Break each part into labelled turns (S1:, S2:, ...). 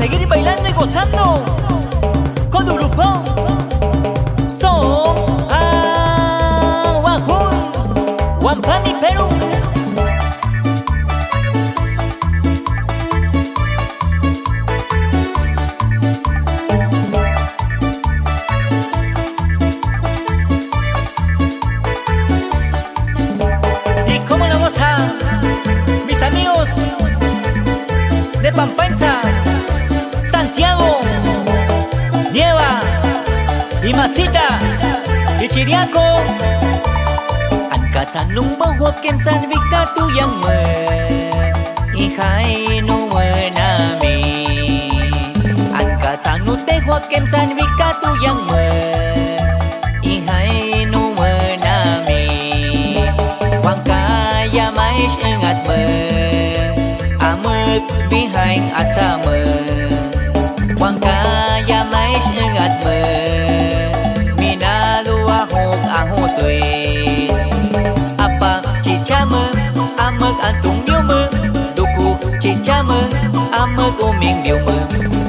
S1: seguir bailando y gozando con tu grupo. Son Wahun, Wampami, Perú. Y cómo lo gozan mis amigos de Pampancha, Santiago, Nieva y Masita y Chiriaco. Angkatan lumbang hukem san vika tu yang me ihai nu menami. Angkatan nu te hukem san vika tu yang me ihai nu menami. Wang kaya mais ingat me amek behind atame. Wang kaya mais ingat me minalu ahok aho tui. Apa cicame amek antung miu me duku cicame amek uming miu me.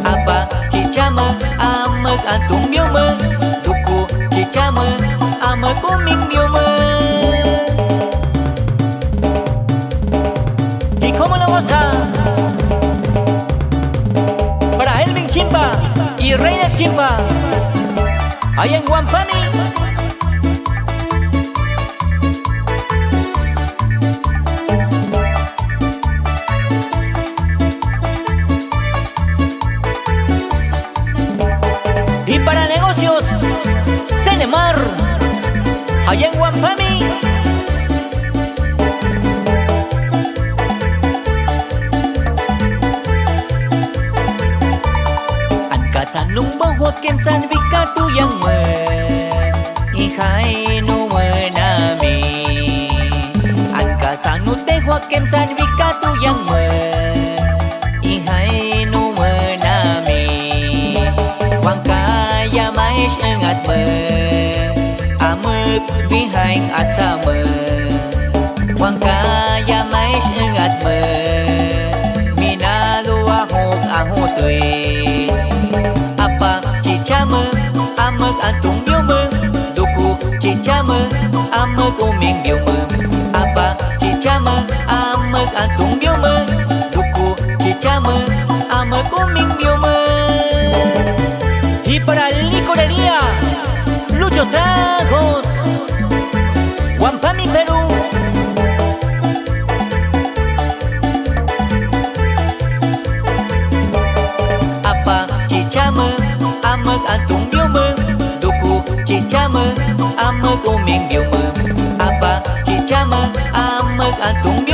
S1: Apa cicame amek antung miu me duku cicame amek uming miu me. Y cómo lo goza para Elvin Chimba y Reina Chimba allá en Wampami. Y para negocios Cenemar allá en Wampami. Angkatan lumbang hukem san vika tu yang me ihai nu menami. Angkatan nu te hukem san vika tu yang me ihai nu menami. Wang kaya mais ingat me amek behind atame. Wang kaya mais ingat me minalu ahok aho tui. Apa cicame amek antung miu me duku cicame amek uming miu me. Apa cicame amek antung miu me duku cicame amek uming miu me. Y para licorería Lucho Tragos, Wampami, Perú. Apa cicame amek antung miu me duku cicame amek uming miu me. Apa cicame amek antung miu